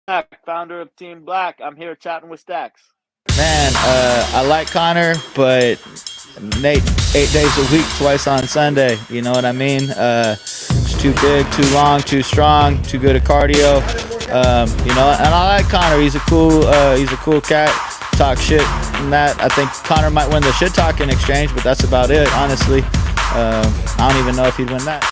founder of Team Black. I'm here chatting with Staxx. Man, I like Connor, but Nate 8 days a week, twice on Sunday. You know what I mean? It's too big, too long, too strong, too good at cardio. And I like Connor. He's a cool cat. Talk shit and that. I think Connor might win the shit talking exchange, but that's about it, honestly. I don't even know if he'd win that.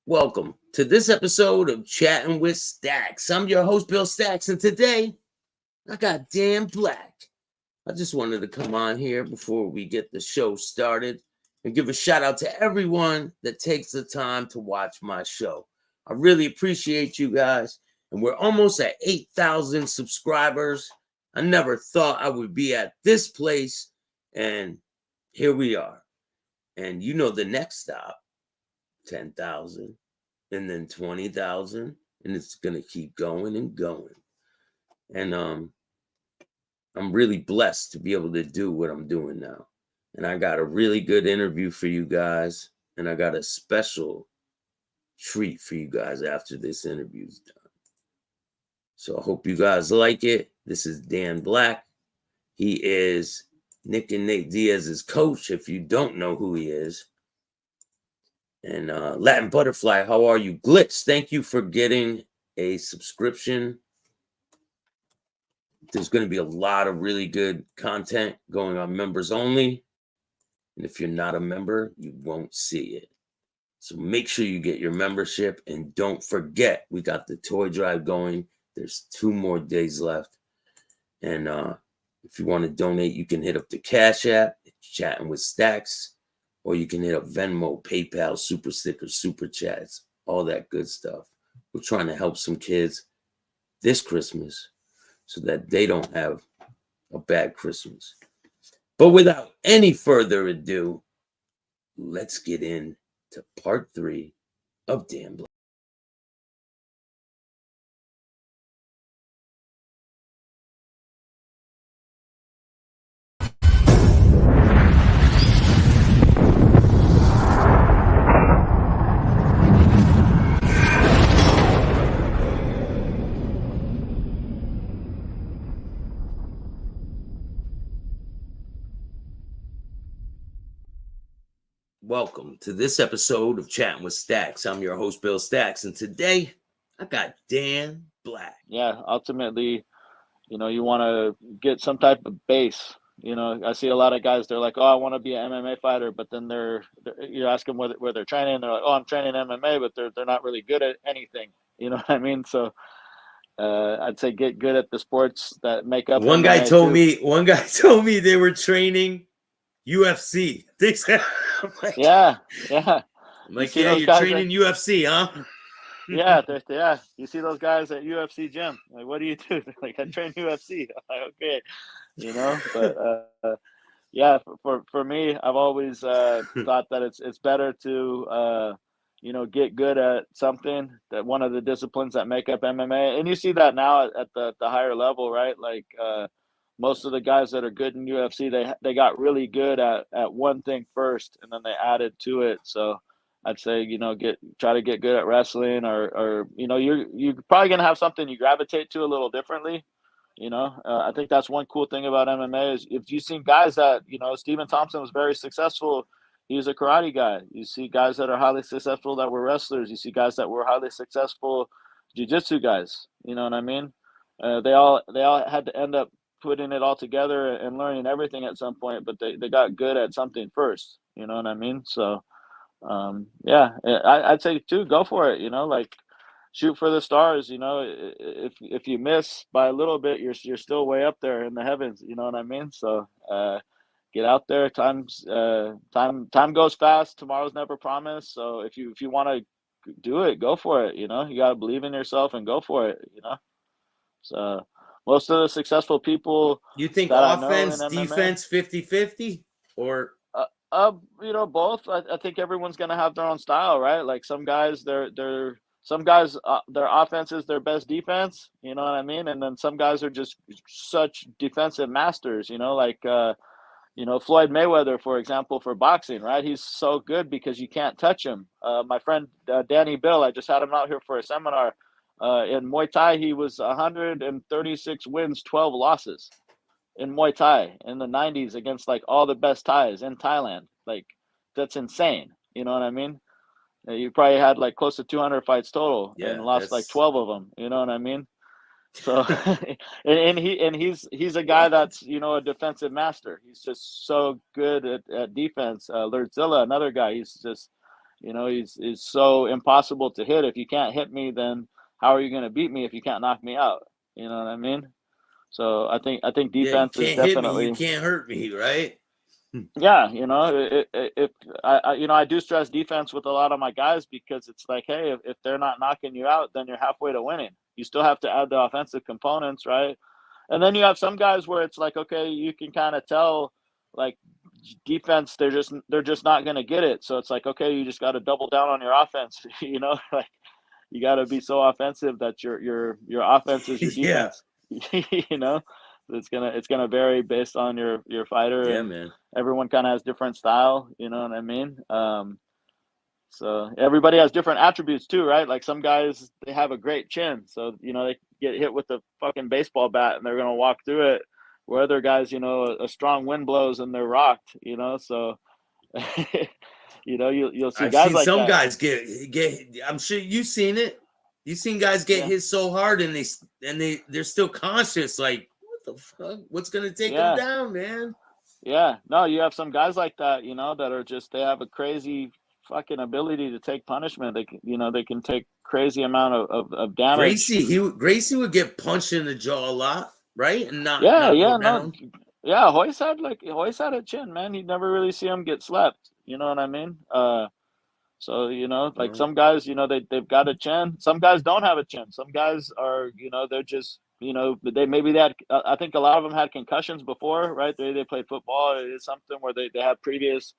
Welcome to this episode of Chatting with Staxx. I'm your host, Bill Staxx, and today I got Dan Black. I just wanted to come on here before we get the show started and give a shout out to everyone that takes the time to watch my show. I really appreciate you guys, and we're almost at 8,000 subscribers. I never thought I would be at this place, and here we are. And you know the next stop. 10,000 and then 20,000, and it's gonna keep going and going. And I'm really blessed to be able to do what I'm doing now. And I got a really good interview for you guys, and I got a special treat for you guys after this interview's done. So I hope you guys like it. This is Dan Black. He is Nick and Nate Diaz's coach, if you don't know who he is. And Latin Butterfly, how are you? Glitz, thank you for getting a subscription. There's going to be a lot of really good content going on members only. And if you're not a member, you won't see it. So make sure you get your membership. And don't forget, we got the toy drive going. There's 2 more days left. And if you want to donate, you can hit up the Cash App. It's Chatting with Staxx. Or you can hit up Venmo, PayPal, Super Stickers, Super Chats, all that good stuff. We're trying to help some kids this Christmas so that they don't have a bad Christmas. But without any further ado, let's get into part 3 of Dan Black. Welcome to this episode of Chatting with Staxx. I'm your host, Bill Staxx, and today I got Dan Black. Yeah, ultimately, you want to get some type of base. I see a lot of guys, they're like, oh, I want to be an MMA fighter, but then you ask them where they're training, they're like, oh, I'm training MMA, but they're not really good at anything. You know what I mean? So I'd say get good at the sports that make up One MMA guy told too. me they were training UFC. They said, Yeah. I'm like, yeah, you're training UFC, huh? Yeah. You see those guys at UFC gym. Like, what do you do? They're like, I train UFC. I'm like, okay, but yeah, for me, I've always thought that it's better to get good at something, that one of the disciplines that make up MMA, and you see that now at the higher level, right? Like most of the guys that are good in UFC, they got really good at one thing first, and then they added to it. So I'd say try to get good at wrestling, or you're probably gonna have something you gravitate to a little differently. You know, I think that's one cool thing about MMA is if you've seen guys that, you know, Stephen Thompson was very successful. He was a karate guy. You see guys that are highly successful that were wrestlers. You see guys that were highly successful jiu-jitsu guys. You know what I mean? They all had to end up putting it all together and learning everything at some point, but they got good at something first. You know what I mean? So yeah, I'd say too, go for it. You know, like shoot for the stars. You know, if you miss by a little bit, you're still way up there in the heavens. You know what I mean? So get out there. Time goes fast. Tomorrow's never promised. So if you want to do it, go for it. You know, you gotta believe in yourself and go for it. You know, so most of the successful people You think that I know in offense, MMA. defense, 50-50? Or You know, both. I think everyone's gonna have their own style, right? Like some guys, some guys, their offense is their best defense. You know what I mean? And then some guys are just such defensive masters. You know, like you know, Floyd Mayweather, for example, for boxing, right? He's so good because you can't touch him. My friend Danny Bill, I just had him out here for a seminar. In Muay Thai, he was 136 wins, 12 losses in Muay Thai in the 90s against like all the best Thais in Thailand. Like that's insane. You know what I mean? You probably had like close to 200 fights total and yeah, lost like that's 12 of them. You know what I mean? So, and he's a guy that's, you know, a defensive master. He's just so good at defense. Lertzilla, another guy, he's just, you know, he's so impossible to hit. If you can't hit me, then how are you going to beat me if you can't knock me out? You know what I mean? So I think yeah, you defense is can't hit me, you definitely. can't hurt me, right? Yeah, you know, if you know, I do stress defense with a lot of my guys because it's like, hey, if they're not knocking you out, then you're halfway to winning. You still have to add the offensive components, right? And then you have some guys where it's like, okay, you can kind of tell, like defense, they're just not going to get it. So it's like, okay, you just got to double down on your offense. You know, like you got to be so offensive that your offense is your Yeah, defense. You know, it's gonna vary based on your fighter, yeah, and man. everyone kind of has different style. You know what I mean? So everybody has different attributes too, right? Like some guys they have a great chin, so you know they get hit with a fucking baseball bat and they're gonna walk through it. Where other guys, you know, a strong wind blows and they're rocked. You know, so you know you'll see I've guys seen like some that. guys get. I'm sure you've seen it. You've seen guys get Yeah, hit so hard and they're still conscious. Like, what the fuck? What's gonna take them yeah. down, man? Yeah, no, you have some guys like that, you know, that are just they have a crazy fucking ability to take punishment. They can, you know, they can take crazy amount of damage. Gracie would get punched in the jaw a lot, right, and Yeah, not go yeah, no, down. yeah. Hoist had a chin, man. You'd never really see him get slapped. You know what I mean? So you know, like Uh, some guys, you know, they've got a chin. Some guys don't have a chin. Some guys are, you know, they're just, you know, they had. I think a lot of them had concussions before, right? They played football. It's something where they have previous,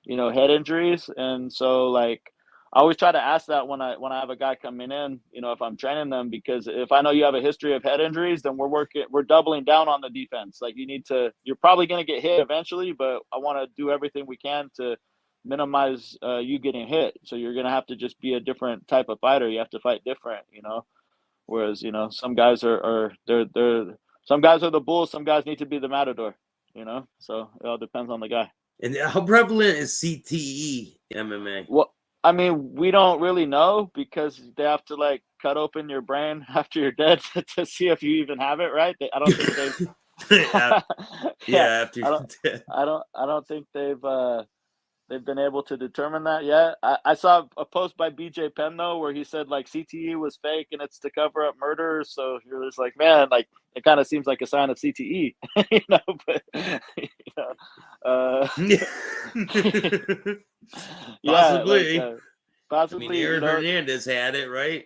you know, head injuries. And so like I always try to ask that when I have a guy coming in, you know, if I'm training them, because if I know you have a history of head injuries, then we're doubling down on the defense. Like you're probably going to get hit eventually, but I want to do everything we can to minimize you getting hit. So you're going to have to just be a different type of fighter. You have to fight different, you know. Whereas, you know, some guys are they're some guys are the bulls, some guys need to be the matador, you know. So it all depends on the guy. and how prevalent is CTE MMA? Well, I mean, we don't really know because they have to like cut open your brain after you're dead to see if you even have it, right? I don't think they've. Yeah, Yeah, after I you're don't. dead. I don't think they've been able to determine that yet. I saw a post by BJ Penn though where he said like CTE was fake and it's to cover up murder. So you're just like, man, like it kind of seems like a sign of CTE, you know. But you know, yeah, like Possibly. I mean, possibly, you Aaron know. Hernandez had it, right?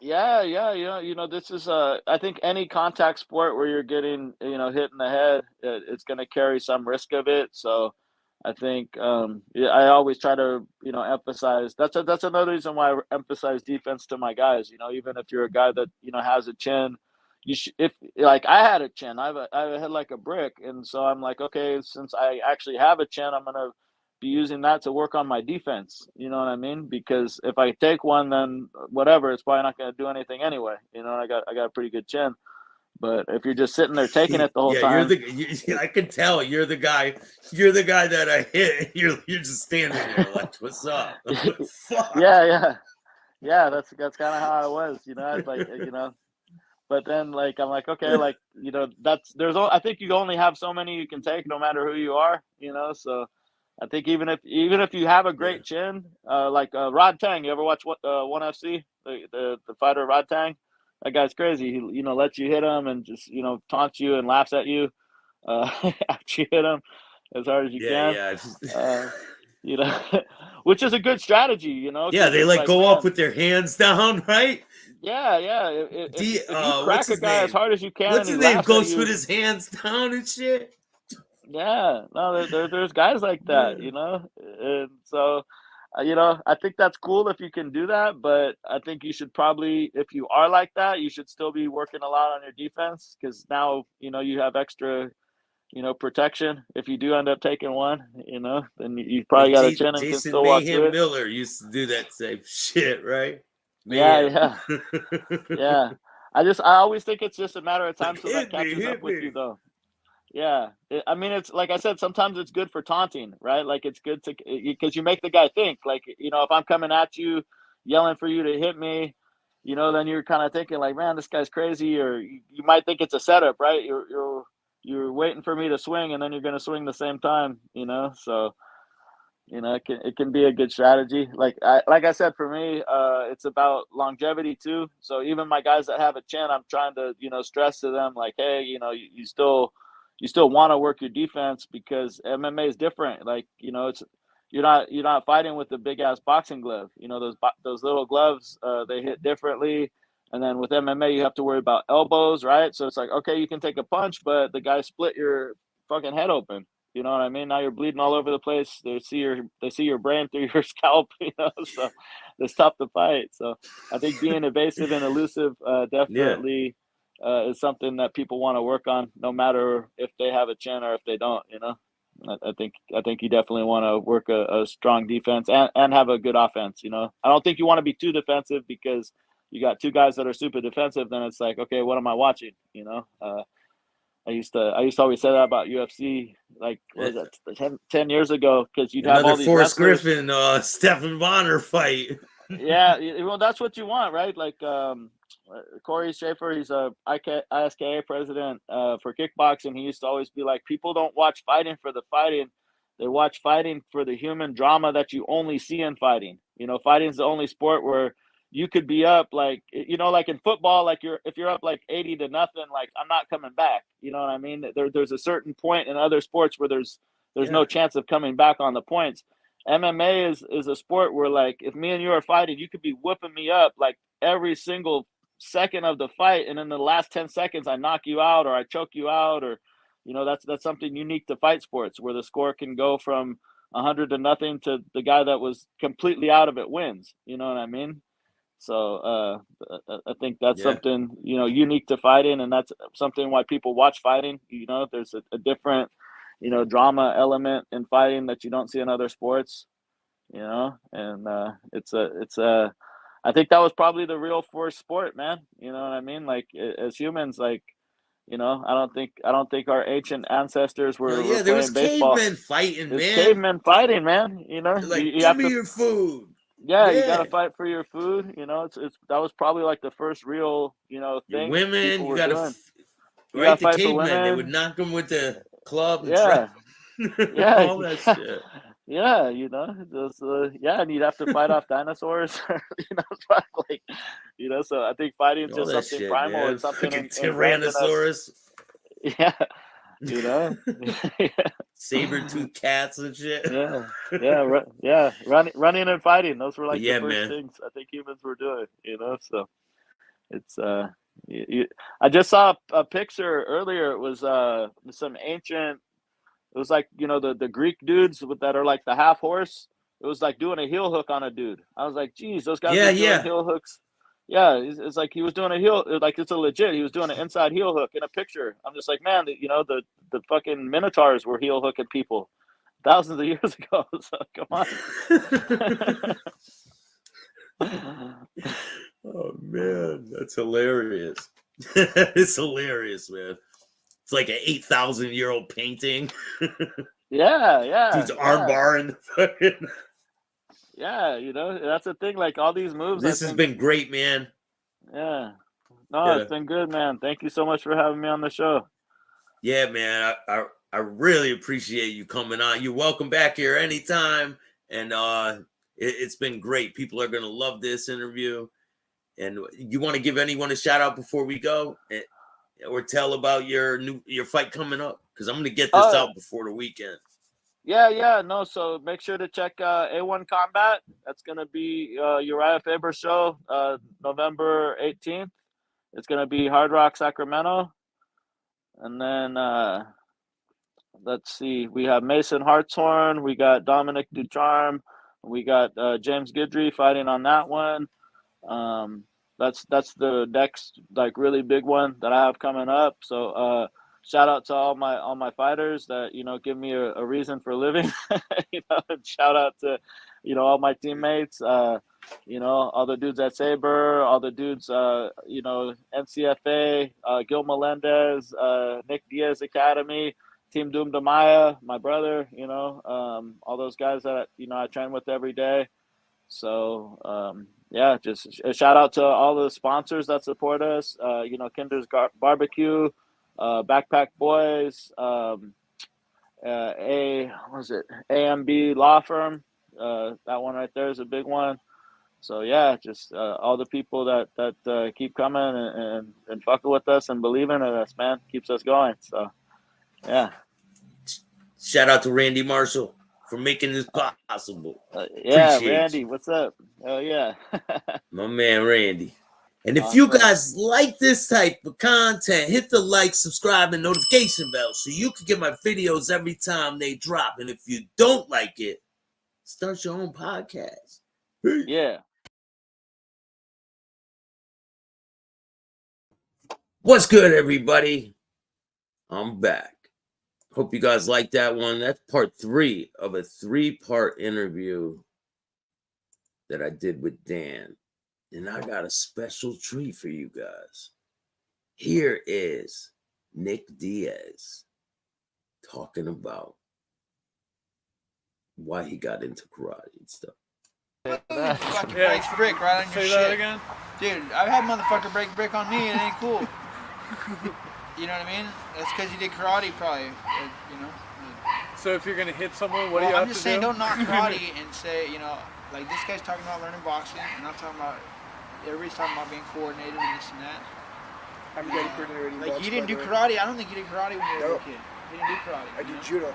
Yeah, yeah, this is I think any contact sport where you're getting, you know, hit in the head, it's going to carry some risk of it. So I think yeah, I always try to, you know, emphasize that's another reason why I emphasize defense to my guys, you know, even if you're a guy that, you know, has a chin, if like I had a chin, I have a head like a brick, and so I'm like, okay, since I actually have a chin, I'm going to be using that to work on my defense. You know what I mean? Because if I take one, then whatever, it's probably not going to do anything anyway. You know, I got a pretty good chin, But if you're just sitting there taking it the whole time, I can tell you're the guy. You're the guy that I hit. You're just standing there like, what's up? Fuck. yeah. That's kind of how I was, I'd like, But then, like, I'm like, okay, like, I think you only have so many you can take, no matter who you are, So I think even if you have a great chin, like Rod Tang, you ever watch One FC, the fighter Rod Tang? That guy's crazy. He lets you hit him and just taunts you and laughs at you after you hit him as hard as you can. Which is a good strategy, Yeah, they like go up with their hands down, right? Yeah. If you crack a guy as hard as you can, what's his name? Goes with his hands down and shit. Yeah, no, there's guys like that, and so, I think that's cool if you can do that, but I think you should probably, if you are like that, you should still be working a lot on your defense because now, you have extra, protection. If you do end up taking one, then you probably got a chin and can still walk through it. Miller used to do that same shit, right? Yeah. Yeah. I always think it's just a matter of time till that catches up with you, though. Yeah, I mean, it's like I said, sometimes it's good for taunting, right? Like it's good to, because you make the guy think, like, if I'm coming at you, yelling for you to hit me, then you're kind of thinking like, man, this guy's crazy, or you might think it's a setup, right? You're waiting for me to swing, and then you're going to swing the same time, So, it can be a good strategy. Like I said, for me, it's about longevity too. So even my guys that have a chin, I'm trying to, stress to them like, hey, you still want to work your defense because MMA is different. Like, it's you're not fighting with the big ass boxing glove. Those little gloves, they hit differently. And then with MMA, you have to worry about elbows, right? So it's like, okay, you can take a punch, but the guy split your fucking head open. You know what I mean? Now you're bleeding all over the place. They see your brain through your scalp, so it's tough to fight. So I think being evasive and elusive definitely is something that people want to work on, no matter if they have a chin or if they don't, I think you definitely want to work a strong defense and have a good offense, I don't think you want to be too defensive because you got two guys that are super defensive, then it's like, okay, what am I watching, I used to always say that about UFC, like, what was that, 10 years ago, because you'd have all these Forrest wrestlers. Griffin, Stephen Bonner fight. Yeah, well, that's what you want, right? Like Corey Schaefer, he's a ISKA president for kickboxing. He used to always be like, people don't watch fighting for the fighting; they watch fighting for the human drama that you only see in fighting. Fighting is the only sport where you could be up, like, like in football, like if you're up like 80-0, like, I'm not coming back. You know what I mean? There's a certain point in other sports where there's no chance of coming back on the points. MMA is a sport where, like, if me and you are fighting, you could be whooping me up like every single second of the fight, and in the last 10 seconds I knock you out or I choke you out, or that's something unique to fight sports, where the score can go from 100-0 to the guy that was completely out of it wins. You know what I mean? So I think that's something, unique to fighting, and that's something why people watch fighting. There's a different, drama element in fighting that you don't see in other sports, and I think that was probably the real first sport, man. You know what I mean? Like, as humans, like, I don't think our ancient ancestors were there was baseball. Cavemen fighting, man. Cavemen fighting, man. Like, give me your food. Yeah, you gotta fight for your food. It's that was probably like the first real, thing. Women, you gotta fight the for cavemen. women. They would knock them with the club. And yeah, all that shit. Yeah, and you'd have to fight off dinosaurs. Like, So I think fighting is just something shit, primal. Man. It's something Tyrannosaurus. Yeah, saber-toothed cats and shit. Running and fighting. Those were like the first man. things I think humans were doing. So it's I just saw a picture earlier. It was some ancient. It was like, the Greek dudes that are like the half horse. It was like doing a heel hook on a dude. I was like, geez, those guys are doing heel hooks. Yeah, it's like he was doing a heel, like, it's a legit. He was doing an inside heel hook in a picture. I'm just like, man, the fucking Minotaurs were heel hooking people thousands of years ago. So come on. Oh man, that's hilarious. It's hilarious, man. It's like an 8,000-year-old painting. Yeah. Dude's arm bar and fucking. Yeah, that's the thing. Like all these moves, This I has think. been great, man. Yeah. No, Yeah. it's been good, man. Thank you so much for having me on the show. Yeah, man. I really appreciate you coming on. You're welcome back here anytime. And it's been great. People are gonna love this interview. And you want to give anyone a shout out before we go, or tell about your fight coming up? Because I'm gonna get this out before the weekend. Yeah. No, so make sure to check A1 Combat. That's gonna be Uriah Faber show, November 18th. It's gonna be Hard Rock, Sacramento, and then let's see, we have Mason Hartshorn, we got Dominic Ducharme, we got James Guidry fighting on that one. That's the next like really big one that I have coming up. So shout out to all my fighters that give me a reason for living. And shout out to all my teammates. All the dudes at Saber, all the dudes NCFA, Gil Melendez, Nick Diaz Academy, Team Doom Damaya, my brother. All those guys that I train with every day. So yeah, just a shout out to all the sponsors that support us. Kinder's Barbecue, Backpack Boys, AMB Law Firm. That one right there is a big one. So yeah, just all the people that keep coming and fucking with us and believing in us, man, keeps us going. So yeah. Shout out to Randy Marshall for making this possible. Yeah, Appreciate Randy, you. what's up? Oh yeah. My man Randy. And if you guys like this type of content, hit the like, subscribe, and notification bell so you can get my videos every time they drop. And if you don't like it, start your own podcast. Yeah. What's good, everybody? I'm back. Hope you guys like that one. That's part 3 of a 3-part interview that I did with Dan. And I got a special treat for you guys. Here is Nick Diaz talking about why he got into karate and stuff. Fucking breaks brick right on your shit. Again? Dude, I've had motherfucker break brick on me and it ain't cool. You know what I mean? That's because you did karate, probably. So if you're gonna hit someone, what do you have to do? I'm just saying, don't knock karate and say, like this guy's talking about learning boxing, and I'm talking about everybody's talking about being coordinated and this and that. I'm getting coordinated. Like you didn't do karate. I don't think you did karate when you were a kid. You didn't do karate. I did judo.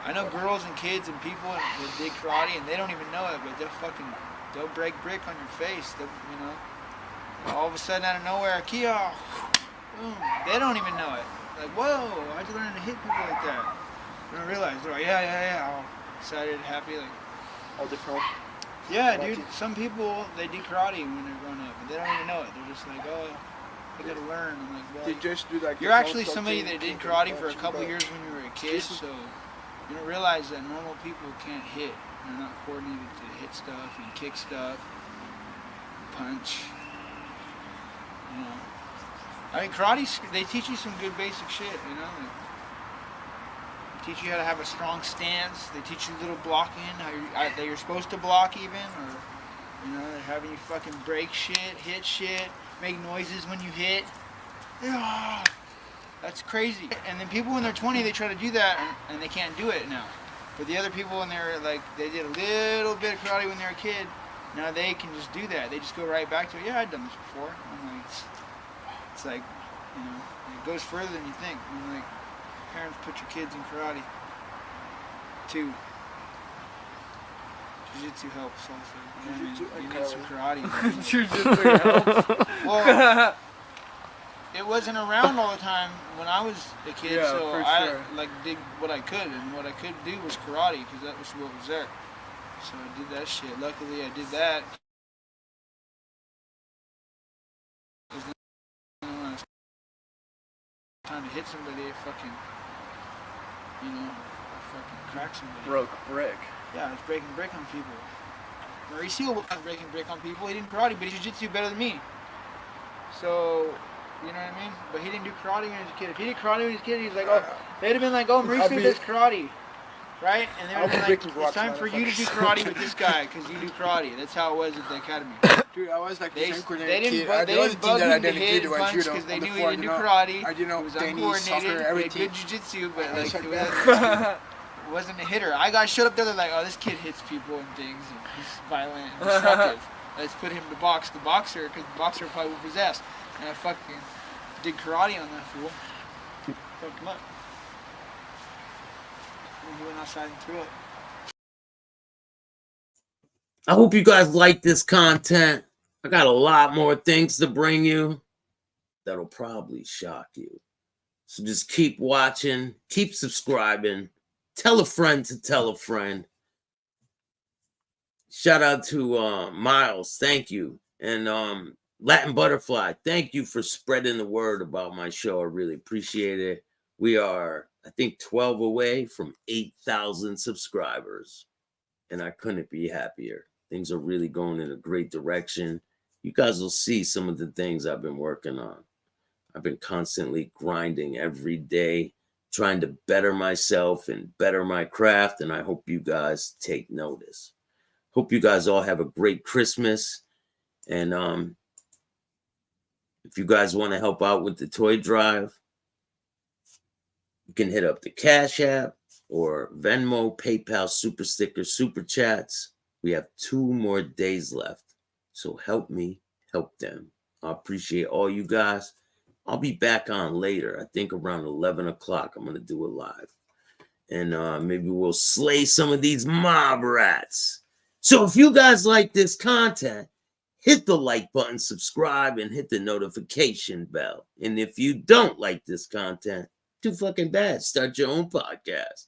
I know girls and kids and people that did karate and they don't even know it, but they'll break brick on your face. All of a sudden out of nowhere, Kia. Boom. They don't even know it. Like, whoa, how'd you learn to hit people like that? They don't realize. They're like, yeah, all excited, happy, like. All different. Yeah, dude. Some people, they do karate when they're growing up, and they don't even know it. They're just like, oh, I gotta learn. I'm like, well, you just do that. You're actually somebody that did karate for a couple years when you were a kid, so you don't realize that normal people can't hit. They're not coordinated to hit stuff and kick stuff, punch. I mean, karate, they teach you some good basic shit, They teach you how to have a strong stance. They teach you little blocking, that you're supposed to block even, or, they're having you fucking break shit, hit shit, make noises when you hit. Yeah, that's crazy. And then people when they're 20, they try to do that, and they can't do it now. But the other people when they're like, they did a little bit of karate when they were a kid, now they can just do that. They just go right back to it. Yeah, I've done this before. I'm like, it's like, it goes further than you think. Like, parents put your kids in karate, too. Jiu-jitsu helps also. You need some karate. Jiu-jitsu helps. Well, it wasn't around all the time when I was a kid, so I did what I could, and what I could do was karate, because that was what was there. So I did that shit. Luckily, I did that. Time to hit somebody, I fucking crack somebody. Broke brick. Yeah, I was breaking brick on people. Mauricio was breaking brick on people. He didn't karate, but he jiu-jitsu better than me. So You know what I mean? But he didn't do karate when he was a kid. If he did karate when he was a kid, he's like, oh, they'd have been like, oh, Mauricio does karate. Right? And they would have been like, it's time for you to do karate with this guy because you do karate. That's how it was at the academy. Dude, I was like They the same didn't kid. bug The only thing that I him to didn't hit do and was punch judo. because they on the knew he floor, didn't do you know. karate. I did know He was tennis, uncoordinated. soccer, He had everything. good jiu-jitsu, but I like was it like wasn't a hitter. I got showed up there, they're like, oh, this kid hits people and things, and he's violent and destructive. Let's put him to box the boxer because the boxer probably will possess. And I fucking did karate on that fool. Fucked him up. And he went outside and threw it. I hope you guys like this content. I got a lot more things to bring you that'll probably shock you. So just keep watching, keep subscribing, tell a friend to tell a friend. Shout out to Miles, thank you. And Latin Butterfly, thank you for spreading the word about my show. I really appreciate it. We are, I think, 12 away from 8,000 subscribers. And I couldn't be happier. Things are really going in a great direction. You guys will see some of the things I've been working on. I've been constantly grinding every day, trying to better myself and better my craft. And I hope you guys take notice. Hope you guys all have a great Christmas. And if you guys want to help out with the toy drive, you can hit up the Cash App or Venmo, PayPal, Super Sticker, Super Chats. We have 2 more days left. So help me, help them. I appreciate all you guys. I'll be back on later. I think around 11 o'clock, I'm going to do it live. And maybe we'll slay some of these mob rats. So if you guys like this content, hit the like button, subscribe, and hit the notification bell. And if you don't like this content, too fucking bad. Start your own podcast.